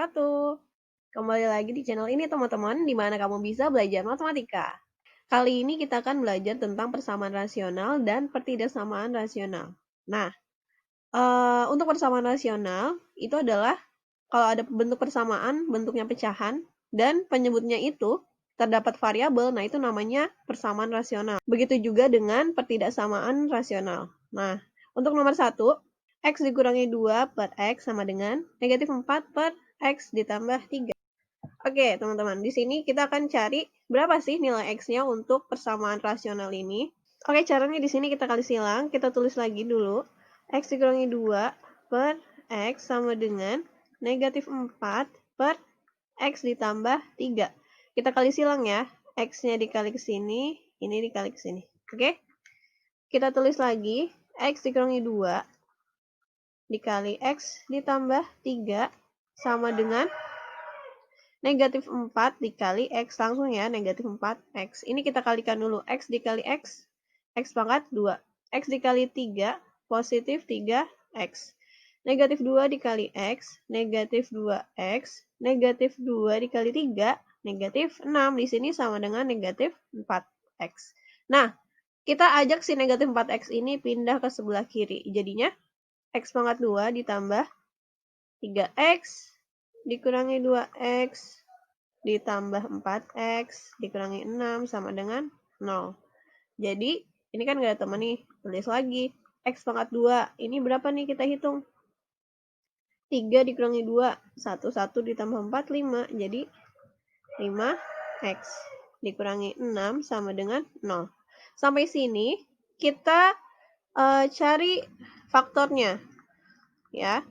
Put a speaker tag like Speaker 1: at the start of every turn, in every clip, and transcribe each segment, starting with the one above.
Speaker 1: wabarakatuh. Kembali lagi di channel ini teman-teman, di mana kamu bisa belajar matematika. Kali ini kita akan belajar tentang persamaan rasional dan pertidaksamaan rasional. Nah, untuk persamaan rasional itu adalah kalau ada bentuk persamaan, bentuknya pecahan, dan penyebutnya itu terdapat variabel, nah itu namanya persamaan rasional. Begitu juga dengan pertidaksamaan rasional. Nah, untuk nomor 1, X dikurangi 2 per X sama dengan negatif 4 per X ditambah 3. Oke, teman-teman. Di sini kita akan cari berapa sih nilai X-nya untuk persamaan rasional ini. Oke, caranya di sini kita kali silang. Kita tulis lagi dulu. X dikurangi 2 per X sama dengan negatif 4 per X ditambah 3. Kita kali silang ya. X-nya dikali ke sini, ini dikali ke sini. Oke? Kita tulis lagi. X dikurangi 2 dikali X ditambah 3 sama dengan negatif 4 dikali X. Langsung ya, negatif 4X. Ini kita kalikan dulu. X dikali X, X pangkat 2. X dikali 3, positif 3X. Negatif 2 dikali X, negatif 2X. Negatif 2 dikali 3, negatif 6. Di sini sama dengan negatif 4X. Nah, kita ajak si negatif 4X ini pindah ke sebelah kiri. Jadinya X pangkat 2 ditambah 3X dikurangi 2X ditambah 4X dikurangi 6 sama dengan 0. Jadi, ini kan gak ada teman nih. Tulis lagi. X pangkat 2. Ini berapa nih kita hitung? 3 dikurangi 2. 1 ditambah 4, 5. Jadi, 5X dikurangi 6 sama dengan 0. Sampai sini, kita cari faktornya. Ya,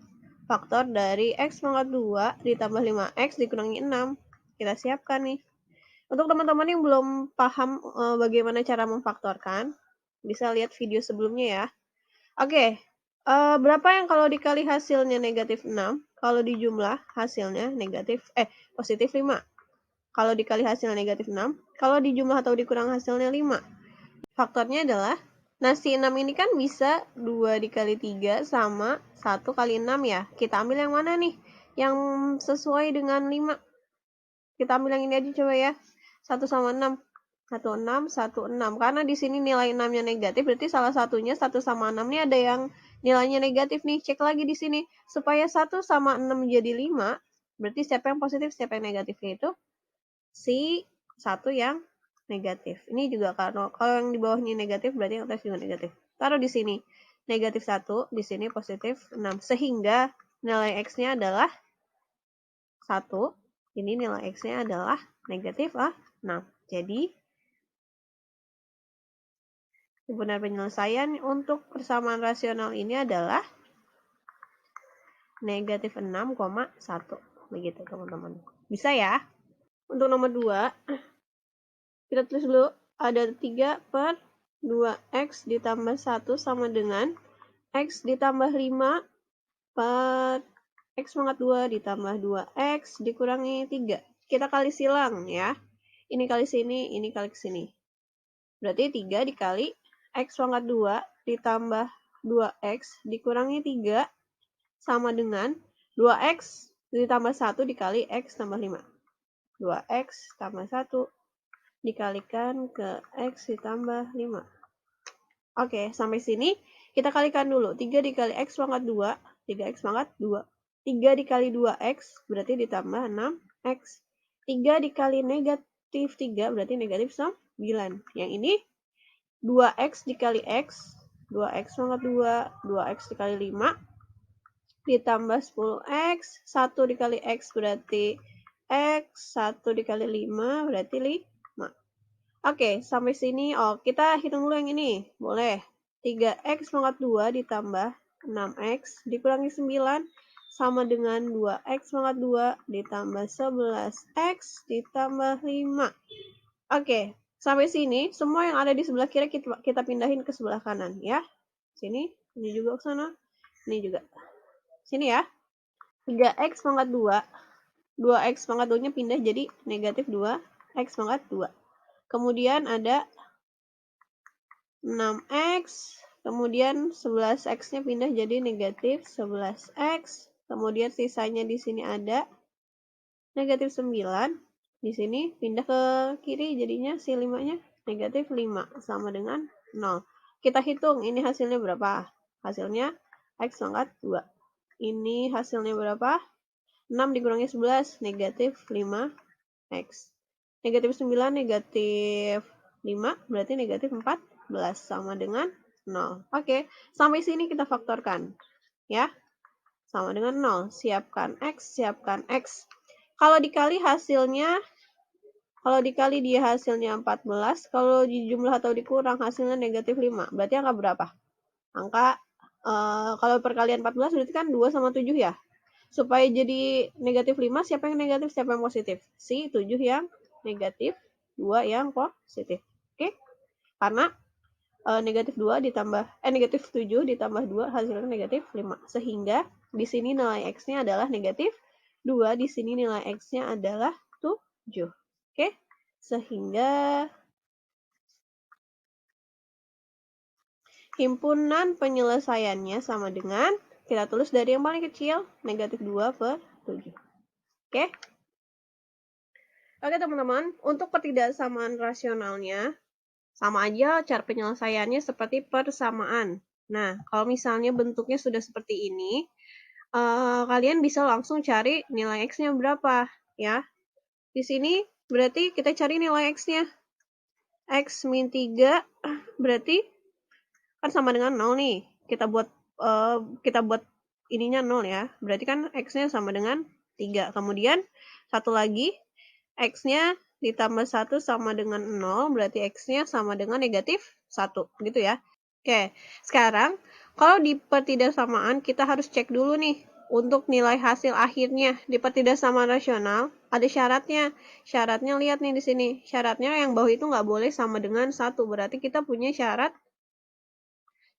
Speaker 1: faktor dari X pangkat 2 ditambah 5X dikurangi 6. Kita siapkan nih. Untuk teman-teman yang belum paham bagaimana cara memfaktorkan, bisa lihat video sebelumnya ya. Oke, berapa yang kalau dikali hasilnya negatif 6, kalau dijumlah hasilnya positif 5. Kalau dikali hasilnya negatif 6, kalau dijumlah atau dikurang hasilnya 5. Faktornya adalah, nah si 6 ini kan bisa 2 dikali 3 sama 1 kali 6 ya. Kita ambil yang mana nih? Yang sesuai dengan 5. Kita ambil yang ini aja coba ya. 1 sama 6. 1, 6, 1, 6. Karena di sini nilai 6-nya negatif, berarti salah satunya 1 sama 6 ini ada yang nilainya negatif nih. Cek lagi di sini. Supaya 1 sama 6 menjadi 5, berarti siapa yang positif, siapa yang negatif, yaitu si 1 yang negatif. Ini juga kalau yang di bawahnya negatif, berarti yang atas juga negatif. Taruh di sini. Negatif 1, di sini positif 6. Sehingga nilai X-nya adalah 1. Ini nilai X-nya adalah negatif 6. Jadi, benar penyelesaian untuk persamaan rasional ini adalah negatif 6,1. Begitu teman-teman. Bisa ya? Untuk nomor 2, kita tulis dulu. Ada 3 per 2X ditambah 1 sama dengan X ditambah 5 per X pangkat 2 ditambah 2X dikurangi 3. Kita kali silang ya. Ini kali sini, ini kali sini. Berarti 3 dikali X pangkat 2 ditambah 2X dikurangi 3 sama dengan 2X ditambah 1 dikali X tambah 5. 2X tambah 1 dikalikan ke X ditambah 5. Oke, sampai sini kita kalikan dulu. 3 dikali X pangkat 2, 3X pangkat 2. 3 dikali 2X berarti ditambah 6X. 3 dikali negatif 3 berarti negatif 9. Yang ini 2X dikali X, 2X pangkat 2, 2X dikali 5, ditambah 10X, 1 dikali X berarti X, 1 dikali 5 berarti 5. Oke, sampai sini, kita hitung dulu yang ini. Boleh. 3X pangkat 2 ditambah 6X dikurangi 9 sama dengan 2X pangkat 2 ditambah 11X ditambah 5. Oke, sampai sini semua yang ada di sebelah kiri kita pindahin ke sebelah kanan ya. Sini, ini juga ke sana. Ini juga. Sini ya. 3X pangkat 2. 2X pangkat 2-nya pindah jadi negatif 2X pangkat 2. Kemudian ada 6X, kemudian 11X-nya pindah jadi negatif 11X, kemudian sisanya di sini ada negatif 9. Di sini pindah ke kiri, jadinya si 5-nya negatif 5, sama dengan 0. Kita hitung, ini hasilnya berapa? Hasilnya X pangkat 2. Ini hasilnya berapa? 6 dikurangi 11, negatif 5X. Negatif 9, negatif 5, berarti negatif 14, sama dengan 0. Oke, sampai sini kita faktorkan. Ya, sama dengan 0. Siapkan X, siapkan X. Kalau dikali dia hasilnya 14, kalau dijumlah atau dikurang hasilnya negatif 5. Berarti angka berapa? Angka, kalau perkalian 14 berarti kan 2 sama 7 ya. Supaya jadi negatif 5, siapa yang negatif, siapa yang positif? Si 7 yang negatif, 2 yang positif. Oke? Karena negatif 7 ditambah 2 hasilnya negatif 5. Sehingga di sini nilai X-nya adalah negatif 2, di sini nilai X-nya adalah 7. Oke? Sehingga himpunan penyelesaiannya sama dengan, kita tulis dari yang paling kecil, negatif 2/7. Oke? Oke teman-teman, untuk ketidaksamaan rasionalnya, sama aja cara penyelesaiannya seperti persamaan. Nah, kalau misalnya bentuknya sudah seperti ini, kalian bisa langsung cari nilai X-nya berapa, ya. Di sini berarti kita cari nilai X-nya. X min 3 berarti kan sama dengan 0 nih. Kita buat ininya 0 ya. Berarti kan X-nya sama dengan 3. Kemudian satu lagi, X-nya ditambah 1 sama dengan 0, berarti X-nya sama dengan negatif 1, gitu ya. Oke, sekarang kalau di pertidaksamaan kita harus cek dulu nih, untuk nilai hasil akhirnya di pertidaksamaan rasional, ada syaratnya. Syaratnya lihat nih di sini. Syaratnya yang bawah itu nggak boleh sama dengan 1, berarti kita punya syarat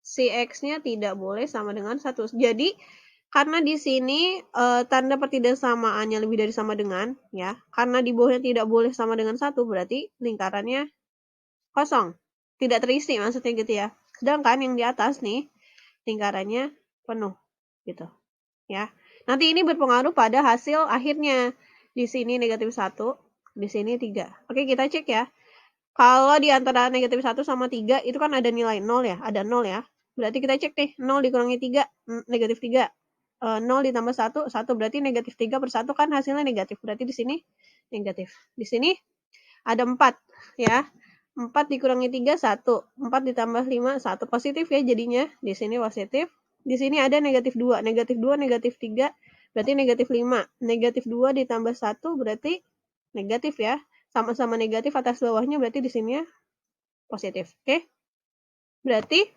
Speaker 1: si X-nya tidak boleh sama dengan 1. Jadi, karena di sini tanda pertidaksamaannya lebih dari sama dengan, ya. Karena di bawahnya tidak boleh sama dengan 1, berarti lingkarannya kosong. Tidak terisi maksudnya gitu ya. Sedangkan yang di atas nih, lingkarannya penuh. Gitu. Ya. Nanti ini berpengaruh pada hasil akhirnya. Di sini negatif 1, di sini 3. Oke, kita cek ya. Kalau di antara negatif 1 sama 3, itu kan ada nilai 0 ya. Ada 0 ya. Berarti kita cek nih, 0 dikurangi 3, negatif 3. 0 ditambah 1, 1 berarti negatif 3/1 kan hasilnya negatif. Berarti di sini negatif. Di sini ada 4 ya. 4 dikurangi 3, 1. 4 ditambah 5, 1. Positif ya jadinya. Di sini positif. Di sini ada negatif 2. Negatif 2, negatif 3, berarti negatif 5. Negatif 2 ditambah 1 berarti negatif ya. Sama-sama negatif atas bawahnya, berarti di sini positif. Oke? Berarti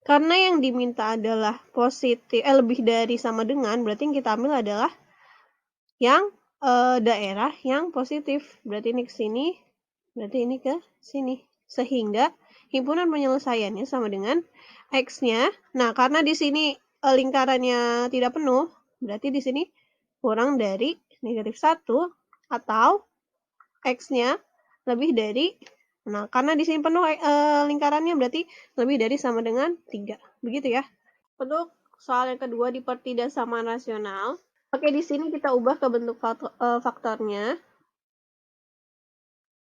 Speaker 1: karena yang diminta adalah positif, lebih dari sama dengan, berarti yang kita ambil adalah yang daerah yang positif. Berarti ini ke sini, berarti ini ke sini. Sehingga himpunan penyelesaiannya sama dengan X-nya. Nah, karena di sini lingkarannya tidak penuh, berarti di sini kurang dari negatif 1 atau X-nya lebih dari, nah karena di sini penuh lingkarannya berarti lebih dari sama dengan 3. Begitu ya. Untuk soal yang kedua di pertidaksamaan rasional. Oke, di sini kita ubah ke bentuk faktornya.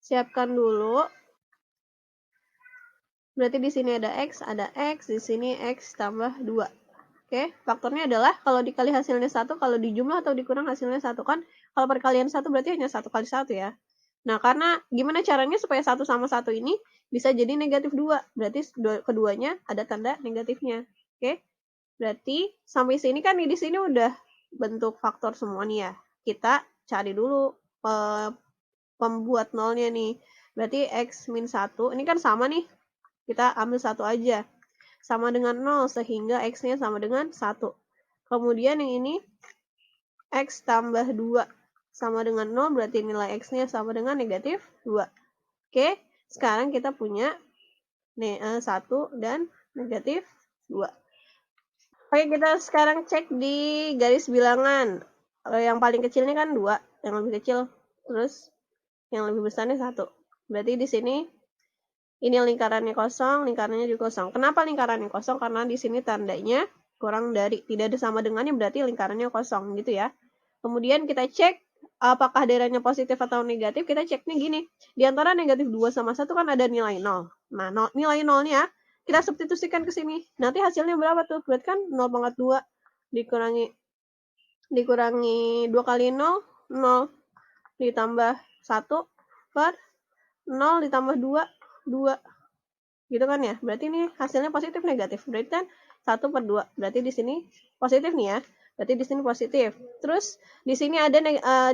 Speaker 1: Siapkan dulu. Berarti di sini ada X, di sini X tambah 2. Oke, faktornya adalah kalau dikali hasilnya 1, kalau dijumlah atau dikurang hasilnya 1 kan. Kalau perkalian 1 berarti hanya 1 kali 1 ya. Nah, karena gimana caranya supaya 1 sama 1 ini bisa jadi negatif 2. Berarti keduanya ada tanda negatifnya. Oke, berarti sampai sini kan di sini udah bentuk faktor semua nih ya. Kita cari dulu pembuat nolnya nih. Berarti X min 1, ini kan sama nih. Kita ambil 1 aja. Sama dengan 0, sehingga X-nya sama dengan 1. Kemudian yang ini, X tambah 2 sama dengan 0, berarti nilai X-nya sama dengan negatif 2. Oke, sekarang kita punya 1 dan negatif 2. Oke, kita sekarang cek di garis bilangan. Yang paling kecil ini kan 2, yang lebih kecil. Terus yang lebih besarnya 1. Berarti di sini ini lingkarannya kosong, lingkarannya juga kosong. Kenapa lingkarannya kosong? Karena di sini tandanya kurang dari, tidak ada sama dengannya, berarti lingkarannya kosong gitu ya. Kemudian kita cek apakah daerahnya positif atau negatif, kita ceknya gini. Di antara negatif 2 sama 1 kan ada nilai 0. Nah, nilai 0-nya kita substitusikan ke sini. Nanti hasilnya berapa tuh? Berarti kan 0,2 dikurangi 2 kali 0, 0 ditambah 1 per 0 ditambah 2, 2. Gitu kan ya? Berarti ini hasilnya positif negatif. Berarti kan 1 per 2. Berarti di sini positif nih ya. Berarti di sini positif. Terus di sini ada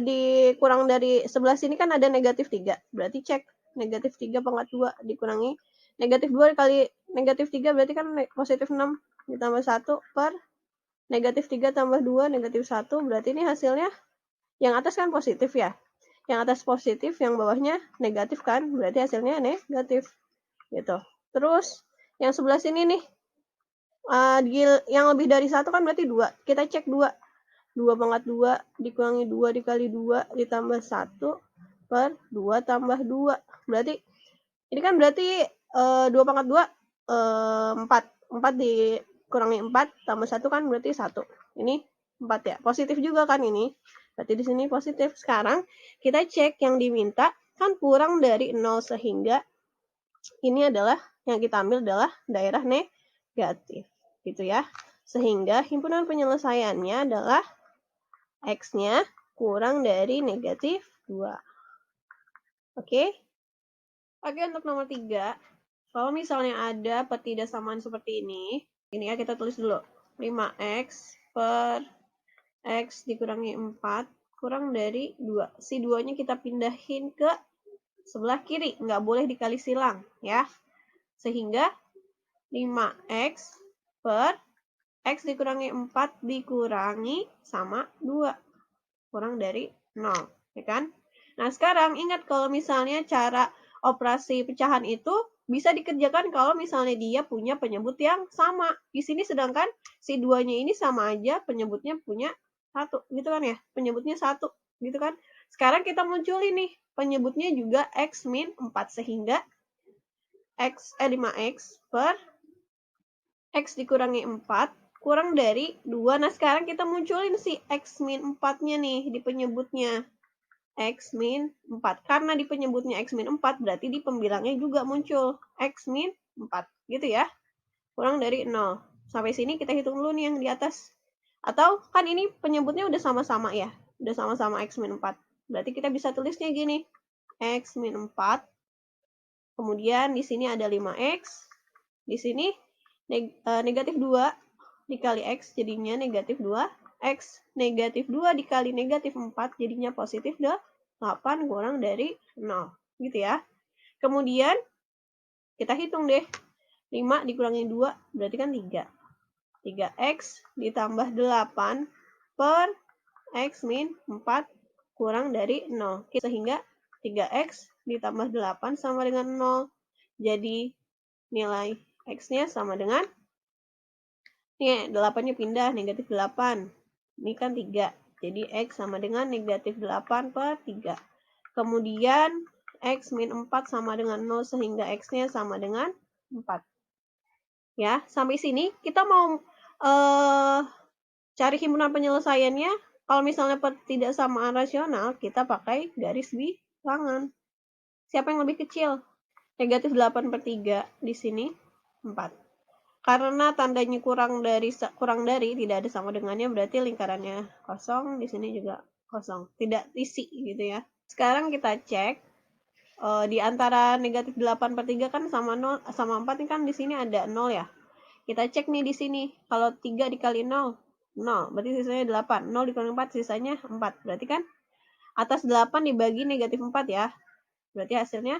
Speaker 1: dikurang dari sebelah sini kan ada negatif 3. Berarti cek negatif 3 pangkat 2 dikurangi negatif 2 kali negatif 3 berarti kan positif 6 ditambah 1 per negatif 3 tambah 2 negatif 1. Berarti ini hasilnya yang atas kan positif ya. Yang atas positif, yang bawahnya negatif kan. Berarti hasilnya negatif. Gitu. Terus yang sebelah sini nih, yang lebih dari 1 kan berarti 2. Kita cek 2. 2 pangkat 2 dikurangi 2 dikali 2 ditambah 1 per 2 tambah 2. Berarti, ini kan berarti 2 pangkat 2, 4. 4 dikurangi 4 tambah 1 kan berarti 1. Ini 4 ya. Positif juga kan ini. Berarti di sini positif. Sekarang kita cek yang diminta kan kurang dari 0 sehingga ini adalah yang kita ambil adalah daerah negatif, gitu ya. Sehingga himpunan penyelesaiannya adalah X-nya kurang dari negatif 2. Oke? Oke, untuk nomor 3, kalau misalnya ada ketidaksamaan seperti ini ya kita tulis dulu. 5X per X dikurangi 4 kurang dari 2. Si 2-nya kita pindahin ke sebelah kiri, nggak boleh dikali silang, ya. Sehingga 5X per X dikurangi 4 dikurangi sama 2. Kurang dari 0. Ya kan? Nah, sekarang ingat kalau misalnya cara operasi pecahan itu bisa dikerjakan kalau misalnya dia punya penyebut yang sama. Di sini sedangkan si 2-nya ini sama aja, penyebutnya punya 1. Gitu kan ya? Penyebutnya 1. Gitu kan? Sekarang kita munculin nih. Penyebutnya juga X min 4. Sehingga 5X per X dikurangi 4 kurang dari 2. Nah, sekarang kita munculin si X min 4-nya nih di penyebutnya. X min 4. Karena di penyebutnya X min 4, berarti di pembilangnya juga muncul X min 4. Gitu ya. Kurang dari 0. Sampai sini kita hitung dulu nih yang di atas. Atau kan ini penyebutnya udah sama-sama ya. Udah sama-sama X min 4. Berarti kita bisa tulisnya gini. X min 4. Kemudian di sini ada 5X. Di sini negatif 2 dikali X jadinya negatif 2X. Negatif 2 dikali negatif 4 jadinya positif 8 kurang dari 0. Gitu ya. Kemudian kita hitung deh. 5 dikurangi 2 berarti kan 3. 3X ditambah 8 per X min 4 kurang dari 0. Sehingga 3X ditambah 8 sama dengan 0. Jadi nilai X-nya sama dengan, nih 8-nya pindah, negatif 8. Ini kan 3. Jadi X sama dengan negatif 8 per 3. Kemudian X min 4 sama dengan 0 sehingga X-nya sama dengan 4. Ya, sampai sini kita mau cari himpunan penyelesaiannya. Kalau misalnya ketidaksamaan rasional, kita pakai garis bilangan. Siapa yang lebih kecil? Negatif 8 per 3 di sini 4. Karena tandanya kurang dari tidak ada sama dengannya, berarti lingkarannya kosong, di sini juga kosong, tidak isi gitu ya. Sekarang kita cek di antara negatif 8 per 3 kan sama 0 sama 4 ini kan di sini ada 0 ya. Kita cek nih di sini, kalau 3 dikali 0, 0, berarti sisanya 8. 0 dikali 4 sisanya 4. Berarti kan atas 8 dibagi negatif 4 ya. Berarti hasilnya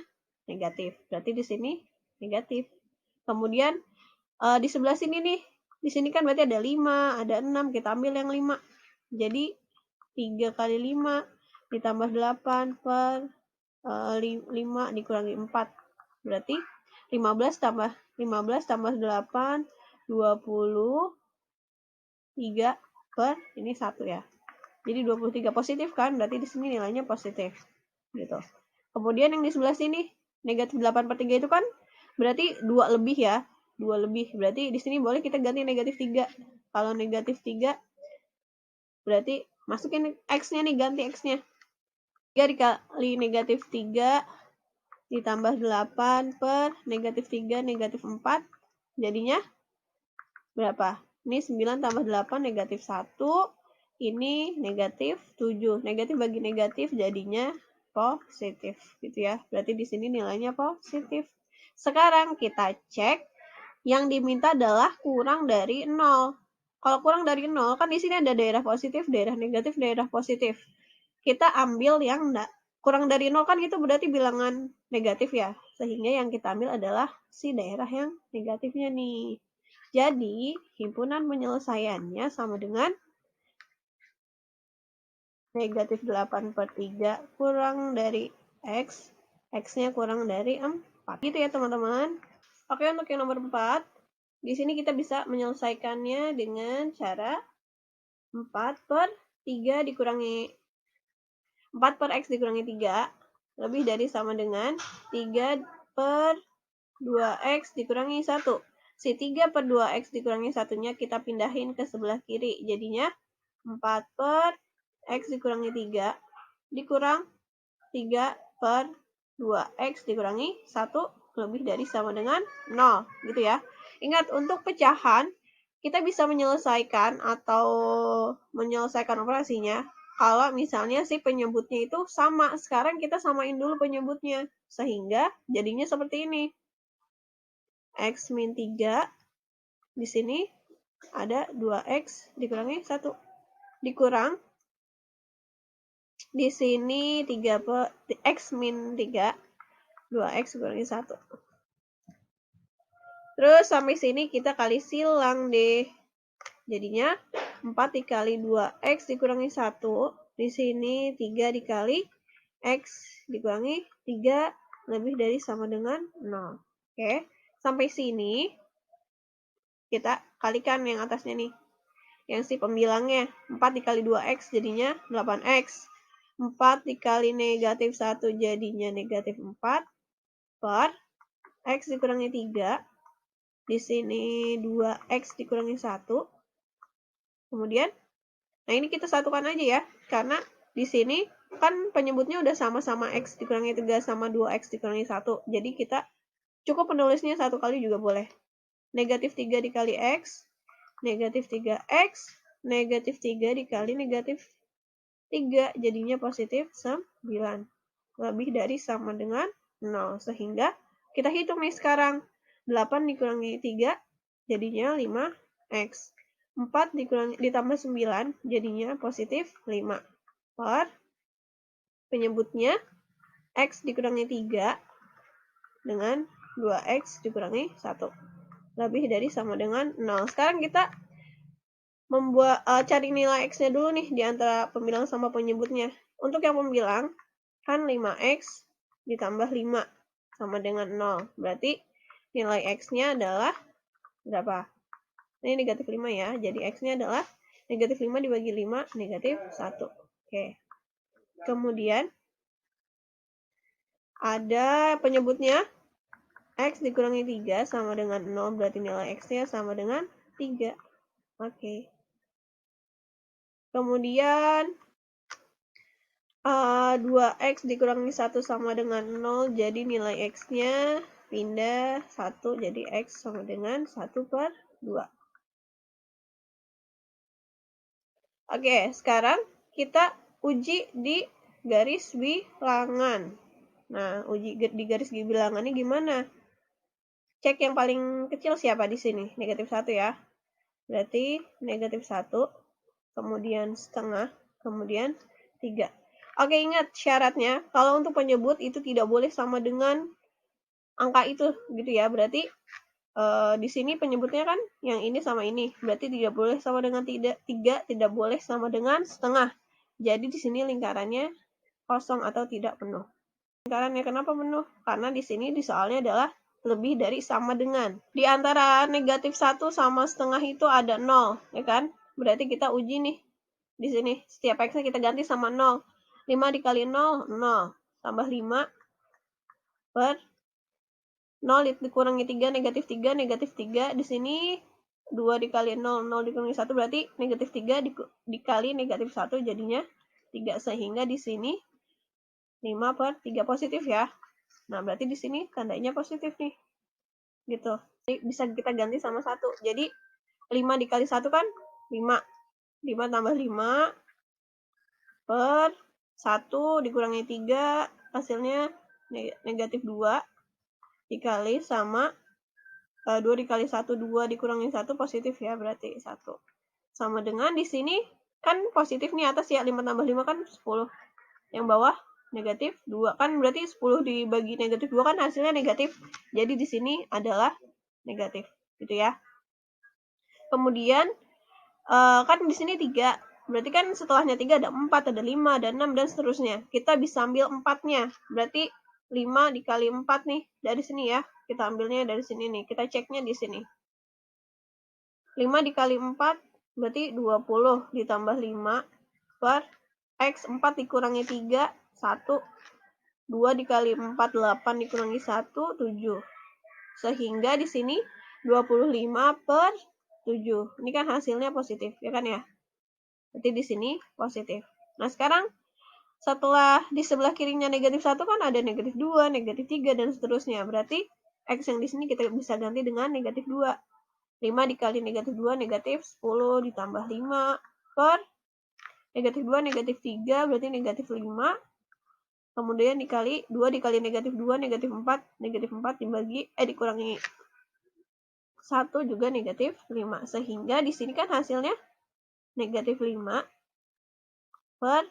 Speaker 1: negatif. Berarti di sini negatif. Kemudian di sebelah sini nih, di sini kan berarti ada 5, ada 6, kita ambil yang 5. Jadi 3 kali 5 ditambah 8 per 5 dikurangi 4. Berarti 15 tambah 8, 23 per ini 1 ya. Jadi 23 positif kan, berarti di sini nilainya positif. Gitu. Kemudian yang di sebelah sini, negatif 8 per 3 itu kan berarti 2 lebih ya. 2 lebih. Berarti di sini boleh kita ganti negatif 3. Kalau negatif 3, berarti masukin X-nya nih, ganti X-nya. 3 dikali negatif 3 ditambah 8 per negatif 3 negatif 4 jadinya berapa? Ini 9 tambah 8 negatif 1, ini negatif 7. Negatif bagi negatif jadinya positif gitu ya. Berarti di sini nilainya positif. Sekarang kita cek yang diminta adalah kurang dari 0. Kalau kurang dari 0 kan di sini ada daerah positif, daerah negatif, daerah positif. Kita ambil yang kurang dari 0 kan itu berarti bilangan negatif ya. Sehingga yang kita ambil adalah si daerah yang negatifnya nih. Jadi, himpunan penyelesaiannya sama dengan negatif 8 per 3 kurang dari X. X-nya kurang dari 4. Gitu ya teman-teman. Oke, untuk yang nomor 4. Di sini kita bisa menyelesaikannya dengan cara 4 per 3 dikurangi 4 per X dikurangi 3 lebih dari sama dengan 3 per 2X dikurangi 1. Si 3 per 2X dikurangi 1-nya kita pindahin ke sebelah kiri. Jadinya 4 per X dikurangi 3 dikurang 3 per 2X dikurangi 1 lebih dari sama dengan 0. Gitu ya. Ingat, untuk pecahan kita bisa menyelesaikan operasinya kalau misalnya si penyebutnya itu sama. Sekarang kita samain dulu penyebutnya. Sehingga jadinya seperti ini. X min 3. Di sini ada 2X dikurangi 1. Dikurang. Di sini 3 per X min 3. 2X dikurangi 1. Terus sampai sini kita kali silang deh. Jadinya 4 dikali 2X dikurangi 1. Di sini 3 dikali X dikurangi 3 lebih dari sama dengan 0. Oke, sampai sini kita kalikan yang atasnya nih. Yang si pembilangnya 4 dikali 2X jadinya 8X. 4 dikali negatif 1 jadinya negatif 4 per X dikurangi 3. Di sini 2X dikurangi 1. Kemudian, nah ini kita satukan aja ya. Karena di sini kan penyebutnya udah sama-sama X dikurangi 3 sama 2X dikurangi 1. Jadi kita cukup menulisnya satu kali juga boleh. Negatif 3 dikali X. Negatif 3X. Negatif 3 dikali negatif 3. Jadinya positif 9. Lebih dari sama dengan 0. Sehingga kita hitung nih sekarang. 8 dikurangi 3 jadinya 5X. 4 ditambah 9 jadinya positif 5. Per penyebutnya X dikurangi 3 dengan 2X dikurangi 1. Lebih dari sama dengan 0. Sekarang kita cari nilai X-nya dulu nih di antara pembilang sama penyebutnya. Untuk yang pembilang kan 5X ditambah 5 sama dengan 0. Berarti nilai X-nya adalah berapa? Ini negatif 5 ya. Jadi X-nya adalah negatif 5 dibagi 5, negatif 1. Oke. Kemudian ada penyebutnya X dikurangi 3 sama dengan 0. Berarti nilai X-nya sama dengan 3. Oke. Kemudian 2X dikurangi 1 sama dengan 0. Jadi nilai X-nya pindah 1. Jadi X sama dengan 1 per 2. Oke, sekarang kita uji di garis bilangan. Nah, uji di garis bilangannya gimana? Cek yang paling kecil siapa di sini? Negatif 1 ya. Berarti negatif 1, kemudian setengah, kemudian 3. Oke, ingat syaratnya. Kalau untuk penyebut itu tidak boleh sama dengan angka itu gitu ya. Berarti di sini penyebutnya kan yang ini sama ini. Berarti tidak boleh sama dengan 3, tidak boleh sama dengan setengah. Jadi di sini lingkarannya kosong atau tidak penuh. Lingkarannya kenapa penuh? Karena di sini di soalnya adalah lebih dari sama dengan. Di antara negatif 1 sama setengah itu ada 0, ya kan? Berarti kita uji nih. Di sini setiap X-nya kita ganti sama 0. 5 dikali 0, 0. Tambah 5 per 0 dikurangi 3, negatif 3, negatif 3. Di sini 2 dikali 0, 0 dikurangi 1 berarti negatif 3 dikali negatif 1 jadinya 3. Sehingga di sini 5/3 positif ya. Nah, berarti di sini tandanya positif nih. Gitu. Jadi bisa kita ganti sama 1. Jadi 5 dikali 1 kan 5. 5 tambah 5 per 1 dikurangi 3, hasilnya negatif 2 dikali sama 2 dikali 1, 2 dikurangi 1 positif ya, berarti 1. Sama dengan di sini kan positif nih atas ya, 5 tambah 5 kan 10. Yang bawah negatif 2 kan, berarti 10 dibagi negatif 2 kan hasilnya negatif. Jadi di sini adalah negatif, gitu ya. Kemudian kan di sini 3. Berarti kan setelahnya 3 ada 4, ada 5, ada 6 dan seterusnya. Kita bisa ambil 4-nya. Berarti 5 dikali 4 nih dari sini ya. Kita ambilnya dari sini nih. Kita ceknya di sini. 5 dikali 4 berarti 20 ditambah 5 per X 4 dikurangi 3 1. 2 dikali 4 8 dikurangi 1 7. Sehingga di sini 25/7. Ini kan hasilnya positif ya kan ya. Berarti di sini positif. Nah, sekarang setelah di sebelah kirinya negatif 1 kan ada negatif 2, negatif 3 dan seterusnya. Berarti X yang di sini kita bisa ganti dengan negatif 2. 5 dikali negatif 2 negatif 10 ditambah 5 per negatif 2 negatif 3 berarti negatif 5. Kemudian dikali 2 dikali negatif 2 negatif 4, negatif 4 dikurangi 1 juga negatif 5. Sehingga di sini kan hasilnya negatif 5 per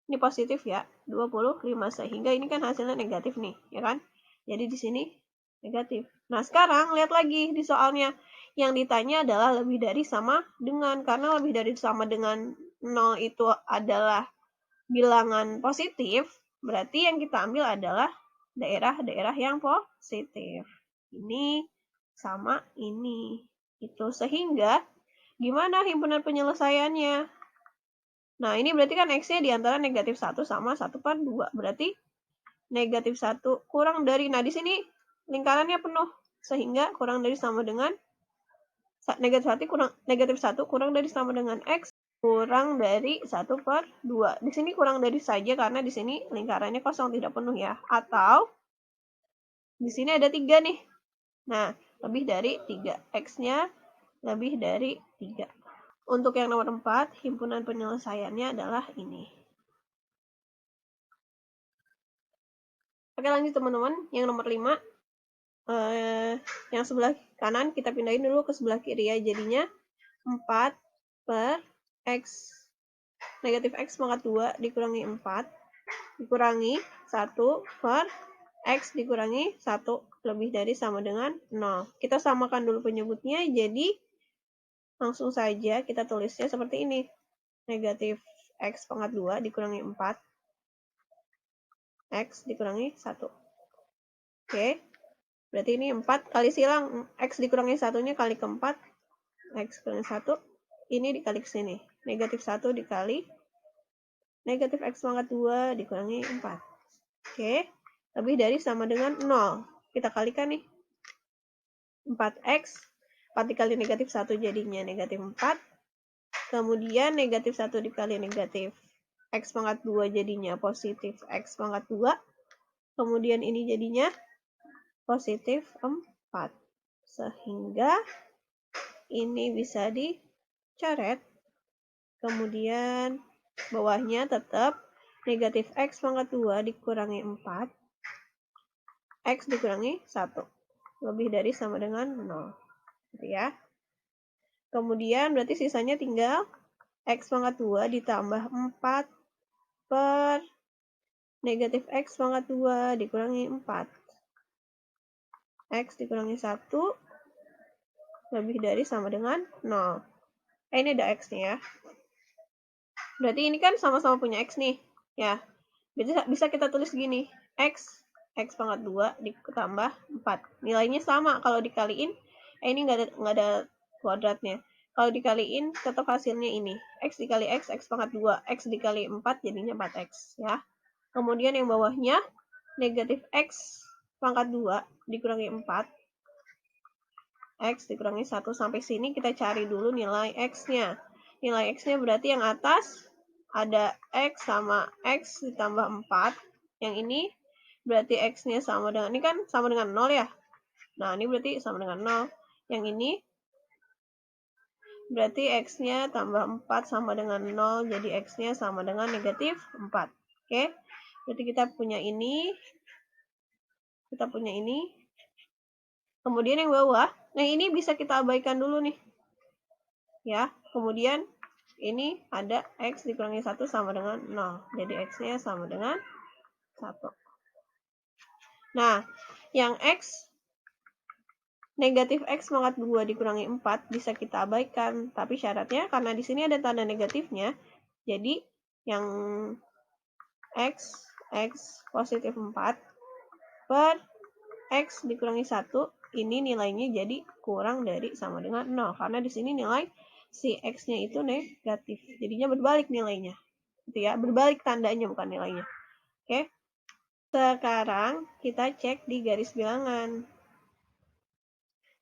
Speaker 1: ini positif ya, 25. Sehingga ini kan hasilnya negatif nih, ya kan? Jadi di sini negatif. Nah, sekarang lihat lagi di soalnya. Yang ditanya adalah lebih dari sama dengan. Karena lebih dari sama dengan 0 itu adalah bilangan positif, berarti yang kita ambil adalah daerah-daerah yang positif. Ini sama ini. Itu sehingga gimana himpunan penyelesaiannya? Nah, ini berarti kan X-nya di antara negatif 1 sama 1/2. Berarti negatif 1 kurang dari, nah di sini lingkarannya penuh. Sehingga kurang dari sama dengan negatif 1 kurang dari sama dengan X kurang dari 1/2. Di sini kurang dari saja karena di sini lingkarannya kosong tidak penuh ya. Atau di sini ada 3 nih. Nah, lebih dari 3. X-nya lebih dari 3. Untuk yang nomor 4, himpunan penyelesaiannya adalah ini. Oke, lanjut teman-teman. Yang nomor 5, yang sebelah kanan kita pindahin dulu ke sebelah kiri ya. Jadinya 4 per X negatif X pangkat 2 dikurangi 4 dikurangi 1 per X dikurangi 1 lebih dari sama dengan 0. Kita samakan dulu penyebutnya, jadi langsung saja kita tulisnya seperti ini. Negatif X pangkat 2 dikurangi 4 X dikurangi 1. Oke, berarti ini 4 kali silang. X dikurangi 1-nya kali ke 4. X kurangi 1. Ini dikali ke sini. Negatif 1 dikali negatif X pangkat 2 dikurangi 4. Oke, lebih dari sama dengan 0. Kita kalikan nih. 4X, 4 dikali negatif 1 jadinya negatif 4. Kemudian negatif 1 dikali negatif X pangkat 2 jadinya positif X pangkat 2. Kemudian ini jadinya positif 4. Sehingga ini bisa dicoret. Kemudian bawahnya tetap negatif X pangkat 2 dikurangi 4. X dikurangi 1. Lebih dari sama dengan 0. Gitu ya. Kemudian berarti sisanya tinggal X pangkat 2 ditambah 4 per negatif X pangkat 2 dikurangi 4. X dikurangi 1 lebih dari sama dengan 0. Ini ada X nih ya. Berarti ini kan sama-sama punya X nih. Ya, bisa kita tulis gini. X pangkat 2 ditambah 4. Nilainya sama. Kalau dikaliin, ini nggak ada kuadratnya. Kalau dikaliin, tetap hasilnya ini. X dikali X pangkat 2. X dikali 4 jadinya 4X. Ya. Kemudian yang bawahnya, negatif X pangkat 2 dikurangi 4. X dikurangi 1. Sampai sini kita cari dulu nilai X-nya. Nilai X-nya berarti yang atas ada X sama X ditambah 4. Yang ini berarti X-nya sama dengan, ini kan sama dengan 0 ya. Nah, ini berarti sama dengan 0. Yang ini berarti X-nya tambah 4 sama dengan 0, jadi X-nya sama dengan negatif 4. Oke, berarti kita punya ini. Kemudian yang bawah, nah ini bisa kita abaikan dulu nih. Ya, kemudian ini ada X dikurangi 1 sama dengan 0. Jadi X-nya sama dengan 1. Nah, yang X, negatif X pangkat 2 dikurangi 4 bisa kita abaikan. Tapi syaratnya karena di sini ada tanda negatifnya, jadi yang X positif 4 per X dikurangi 1, ini nilainya jadi kurang dari sama dengan 0. Karena di sini nilai si X-nya itu negatif. Jadinya berbalik nilainya. Gitu ya, berbalik tandanya bukan nilainya. Oke. Sekarang kita cek di garis bilangan.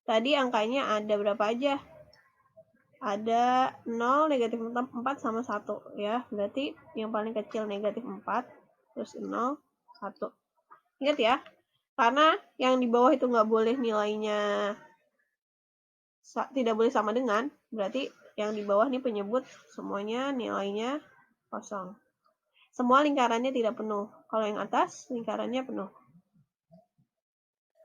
Speaker 1: Tadi angkanya ada berapa aja? Ada 0, negatif 4 sama 1 ya. Berarti yang paling kecil negatif 4, terus 0, 1. Ingat ya, karena yang di bawah itu nggak boleh nilainya tidak boleh sama dengan, berarti yang di bawah ini penyebut semuanya nilainya kosong. Semua lingkarannya tidak penuh. Kalau yang atas lingkarannya penuh.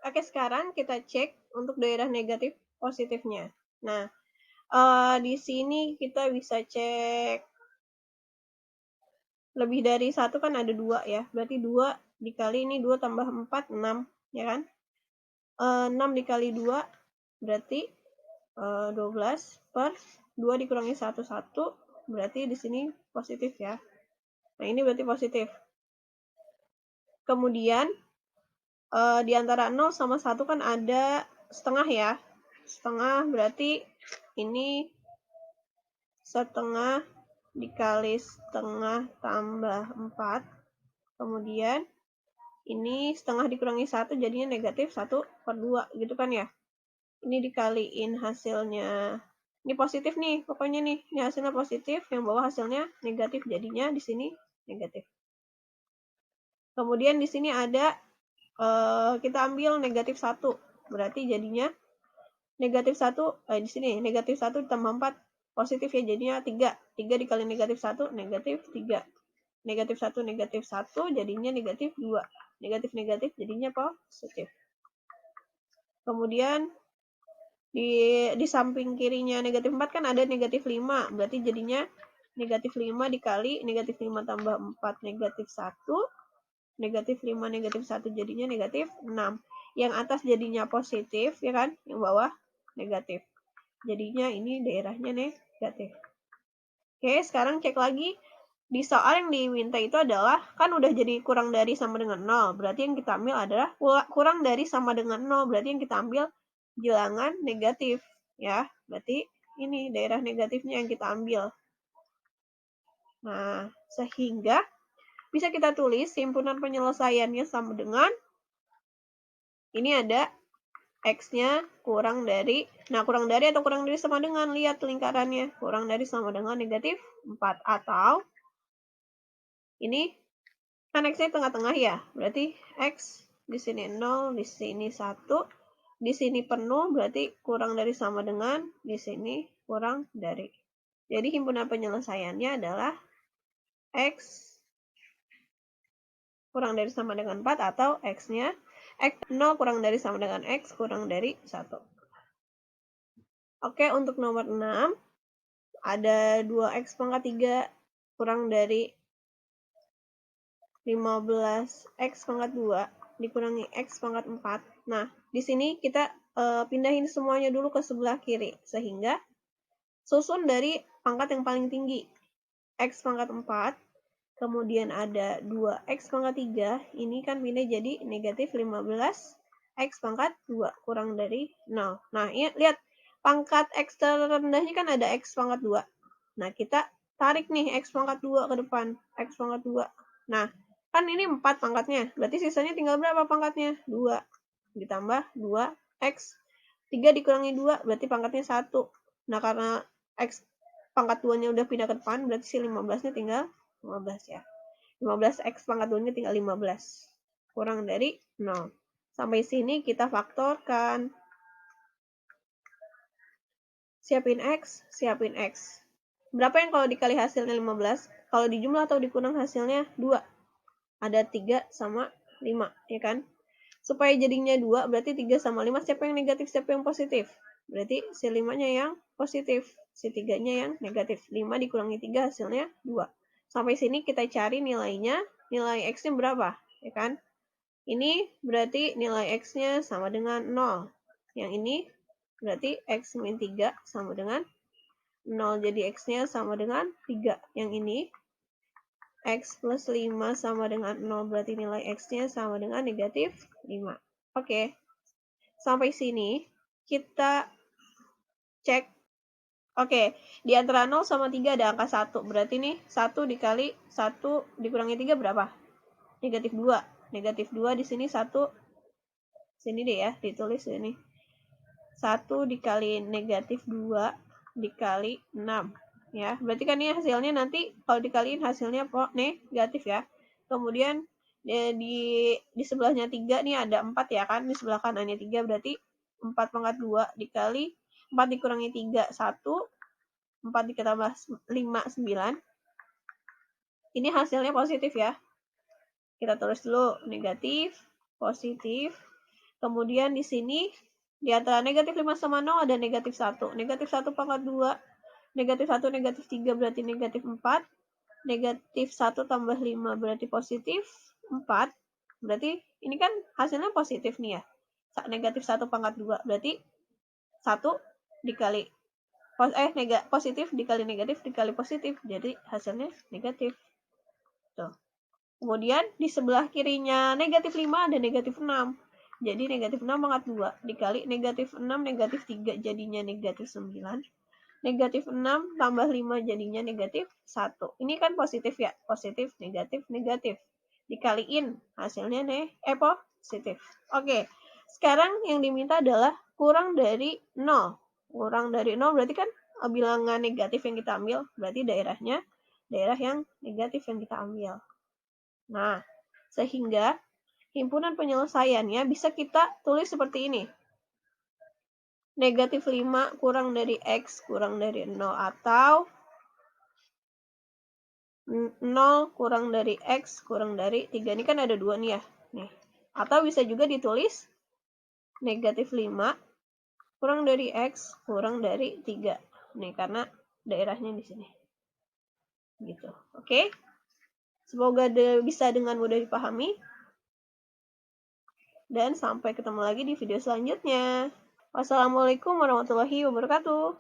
Speaker 1: Oke, sekarang kita cek untuk daerah negatif positifnya. Nah, di sini kita bisa cek lebih dari 1 kan ada 2 ya. Berarti 2 dikali ini 2 tambah 4, 6. Ya kan? 6 dikali 2 berarti 12 per 2 dikurangi 1, 1. Berarti di sini positif ya. Nah, ini berarti positif. Kemudian, di antara 0 sama 1 kan ada setengah ya. Setengah berarti ini setengah dikali setengah tambah 4. Kemudian ini setengah dikurangi 1 jadinya negatif 1 per 2 gitu kan ya. Ini dikaliin hasilnya. Ini positif nih, pokoknya nih. Ini hasilnya positif, yang bawah hasilnya negatif, jadinya di sini negatif. Kemudian di sini ada, kita ambil negatif 1. Berarti jadinya negatif 1, di sini negatif 1 ditambah 4, positif ya, jadinya 3. 3 dikali negatif 1, negatif 3. Negatif 1, negatif 1, jadinya negatif 2. Negatif-negatif jadinya positif. Kemudian di samping kirinya negatif 4 kan ada negatif 5. Berarti jadinya negatif 5 dikali negatif 5 tambah 4, negatif 1. Negatif 5, negatif 1 jadinya negatif 6. Yang atas jadinya positif, ya kan? Yang bawah negatif. Jadinya ini daerahnya negatif. Oke, sekarang cek lagi. Di soal yang diminta itu adalah, kan udah jadi kurang dari sama dengan 0. Berarti yang kita ambil adalah kurang dari sama dengan 0. Berarti yang kita ambil bilangan negatif. Ya, berarti ini daerah negatifnya yang kita ambil. Nah, sehingga bisa kita tulis himpunan penyelesaiannya sama dengan, ini ada X-nya kurang dari, nah kurang dari atau kurang dari sama dengan, lihat lingkarannya, kurang dari sama dengan negatif 4. Atau ini kan X-nya tengah-tengah ya, berarti X di sini 0, di sini 1, di sini penuh, berarti kurang dari sama dengan, di sini kurang dari. Jadi himpunan penyelesaiannya adalah X kurang dari sama dengan 4 atau X-nya X 0 kurang dari sama dengan X kurang dari 1. Oke, untuk nomor 6 ada 2X pangkat 3 kurang dari 15X pangkat 2 dikurangi X pangkat 4. Nah, di sini kita pindahin semuanya dulu ke sebelah kiri, sehingga susun dari pangkat yang paling tinggi. X pangkat 4, kemudian ada 2X pangkat 3, ini kan pindah jadi negatif 15X pangkat 2 kurang dari 0. Nah, lihat, pangkat X terendahnya kan ada X pangkat 2. Nah, kita tarik nih X pangkat 2 ke depan. X pangkat 2. Nah, kan ini 4 pangkatnya. Berarti sisanya tinggal berapa pangkatnya? 2. Ditambah 2X. 3 dikurangi 2, berarti pangkatnya 1. Nah, karena X pangkat 2-nya udah pindah ke depan, berarti si 15-nya tinggal 15 ya. 15x pangkat 2 tinggal 15. Kurang dari 0. Sampai sini kita faktorkan. Siapin X, siapin X. Berapa yang kalau dikali hasilnya 15? Kalau dijumlah atau dikurang hasilnya 2. Ada 3 sama 5, ya kan? Supaya jadinya 2, berarti 3 sama 5, siapa yang negatif, siapa yang positif? Berarti si 5-nya yang positif, si 3-nya yang negatif. 5 dikurangi 3 hasilnya 2. Sampai sini kita cari nilainya, nilai X-nya berapa, ya kan? Ini berarti nilai X-nya sama dengan 0. Yang ini berarti X min 3 sama dengan 0. Jadi X-nya sama dengan 3. Yang ini X plus 5 sama dengan 0. Berarti nilai X-nya sama dengan negatif 5. Oke. Sampai sini kita cek. Oke, di antara 0 sama 3 ada angka 1. Berarti nih 1 dikali 1 dikurangi 3 berapa? Negatif 2. Negatif 2 di sini 1. Sini deh ya, ditulis ini. 1 dikali negatif 2 dikali 6. Ya, berarti kan ini hasilnya nanti kalau dikaliin hasilnya negatif ya. Kemudian di sebelahnya 3 nih ada 4 ya kan, di sebelah kanannya 3 berarti 4 pangkat 2 dikali 4 dikurangi 3, 1. 4 ditambah 5, 9. Ini hasilnya positif ya. Kita tulis dulu negatif, positif. Kemudian di sini di antara negatif 5 sama 0 ada negatif 1. Negatif 1 pangkat 2. Negatif 1, negatif 3 berarti negatif 4. Negatif 1 tambah 5 berarti positif 4. Berarti ini kan hasilnya positif nih ya. Negatif 1 pangkat 2 berarti 1 dikali positif dikali negatif dikali positif. Jadi hasilnya negatif. Tuh. Kemudian di sebelah kirinya negatif 5 ada negatif 6. Jadi negatif 6 pangkat 2 dikali negatif 6 negatif 3 jadinya negatif 9. Negatif 6 tambah 5 jadinya negatif 1. Ini kan positif ya. Positif, negatif, negatif. Dikaliin hasilnya positif. Oke. Sekarang yang diminta adalah kurang dari 0. Kurang dari 0 berarti kan bilangan negatif yang kita ambil. Berarti daerah yang negatif yang kita ambil. Nah, sehingga himpunan penyelesaiannya bisa kita tulis seperti ini. Negatif 5 kurang dari X kurang dari 0 atau 0 kurang dari X kurang dari 3. Ini kan ada 2 nih ya. Nih. Atau bisa juga ditulis negatif 5 kurang dari X kurang dari 3. Nih, karena daerahnya di sini. Gitu. Oke? Semoga bisa dengan mudah dipahami. Dan sampai ketemu lagi di video selanjutnya. Wassalamualaikum warahmatullahi wabarakatuh.